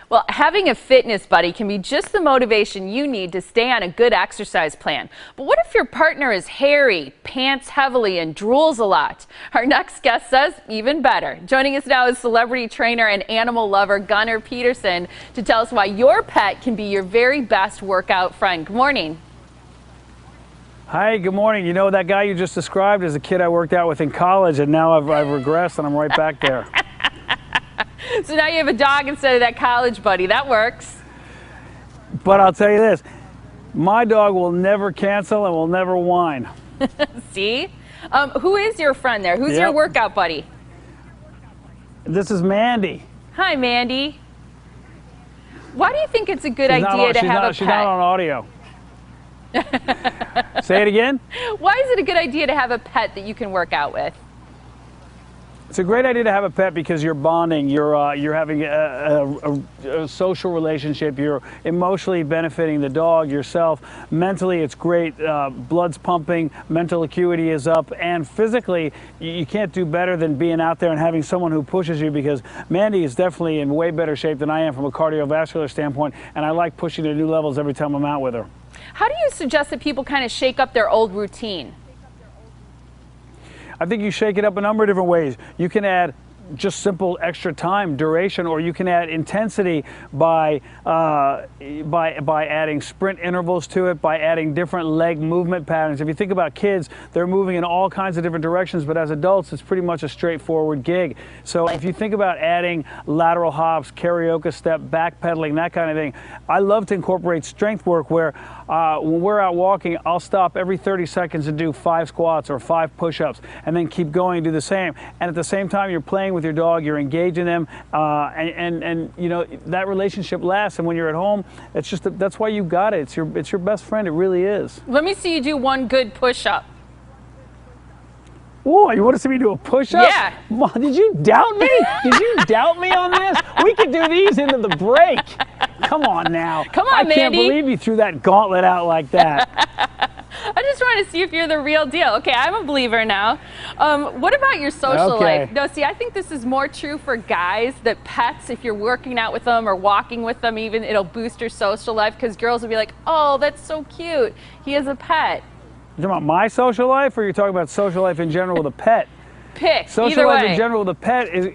Well, having a fitness buddy can be just the motivation you need to stay on a good exercise plan. But what if your partner is hairy, pants heavily, and drools a lot? Our next guest says even better. Joining us now is celebrity trainer and animal lover Gunnar Peterson to tell us why your pet can be your very best workout friend. Good morning. Hi, good morning. You know, that guy you just described is a kid I worked out with in college, and now I've regressed and I'm right back there. So now you have a dog instead of that college buddy. That works. But I'll tell you this, my dog will never cancel and will never whine. See? Who is your friend there? Who's your workout buddy? This is Mandy. Hi, Mandy. Why do you think it's a good idea to have a pet? She's not on audio. Say it again? Why is it a good idea to have a pet that you can work out with? It's a great idea to have a pet because you're bonding, you're having a social relationship, you're emotionally benefiting the dog, yourself. Mentally, it's great. Blood's pumping, mental acuity is up, and physically, you can't do better than being out there and having someone who pushes you, because Mandy is definitely in way better shape than I am from a cardiovascular standpoint, and I like pushing to new levels every time I'm out with her. How do you suggest that people kind of shake up their old routine? I think you shake it up a number of different ways. You can add just simple extra time, duration, or you can add intensity by adding sprint intervals to it, by adding different leg movement patterns. If you think about kids, they're moving in all kinds of different directions, but as adults, it's pretty much a straightforward gig. So if you think about adding lateral hops, karaoke step, backpedaling, that kind of thing, I love to incorporate strength work where when we're out walking, I'll stop every 30 seconds and do 5 squats or 5 push-ups, and then keep going and do the same. And at the same time, you're playing with your dog, you're engaging them, and you know, that relationship lasts. And when you're at home, it's just that's why you got it. It's your best friend. It really is. Let me see you do one good push-up. Oh, you want to see me do a push-up? Yeah. Mom, did you doubt me? Did you doubt me on this? We could do these into the break. Come on now. Come on, Mandy. I can't believe you threw that gauntlet out like that. I just want to see if you're the real deal. Okay, I'm a believer now. What about your social life? No, see, I think this is more true for guys, that pets, if you're working out with them or walking with them even, it'll boost your social life, because girls will be like, oh, that's so cute. He has a pet. You're talking about my social life, or you're talking about social life in general with a pet? Pick, social either life way. in general with a pet is...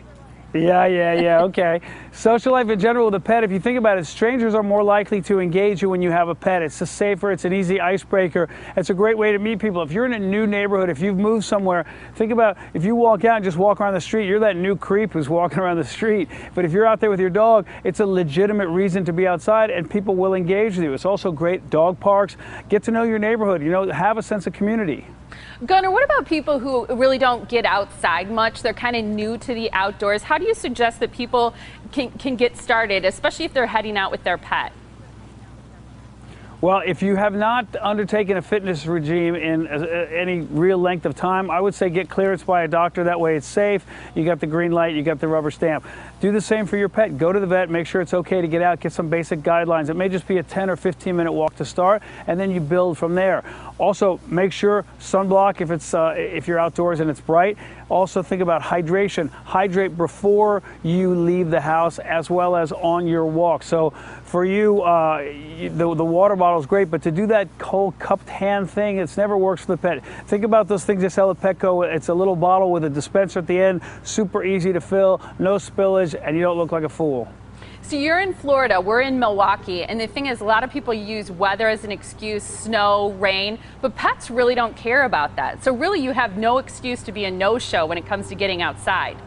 Yeah, okay. Social life in general with a pet, if you think about it, strangers are more likely to engage you when you have a pet. It's just safer, it's an easy icebreaker. It's a great way to meet people. If you're in a new neighborhood, if you've moved somewhere, think about if you walk out and just walk around the street, you're that new creep who's walking around the street. But if you're out there with your dog, it's a legitimate reason to be outside, and people will engage with you. It's also great dog parks. Get to know your neighborhood, you know, have a sense of community. Gunnar, what about people who really don't get outside much? They're kind of new to the outdoors. How do you suggest that people can get started, especially if they're heading out with their pet? Well, if you have not undertaken a fitness regime in any real length of time, I would say get clearance by a doctor. That way it's safe. You got the green light, you got the rubber stamp. Do the same for your pet. Go to the vet, make sure it's okay to get out, get some basic guidelines. It may just be a 10 or 15-minute walk to start, and then you build from there. Also, make sure sunblock if you're outdoors and it's bright. Also think about hydration. Hydrate before you leave the house as well as on your walk. So for you, the water bottle is great, but to do that whole cupped hand thing, it never works for the pet. Think about those things they sell at Petco. It's a little bottle with a dispenser at the end, super easy to fill, no spillage, and you don't look like a fool. So you're in Florida, we're in Milwaukee, and the thing is, a lot of people use weather as an excuse, snow, rain, but pets really don't care about that. So really you have no excuse to be a no-show when it comes to getting outside.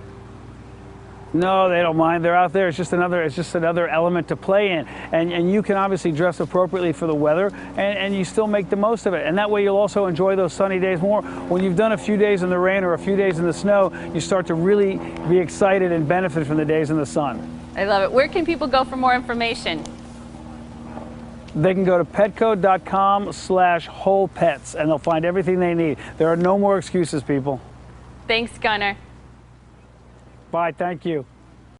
No, they don't mind. They're out there. It's just another element to play in. And you can obviously dress appropriately for the weather, and you still make the most of it. And that way you'll also enjoy those sunny days more. When you've done a few days in the rain or a few days in the snow, you start to really be excited and benefit from the days in the sun. I love it. Where can people go for more information? They can go to petco.com/wholepets, and they'll find everything they need. There are no more excuses, people. Thanks, Gunnar. Bye, thank you.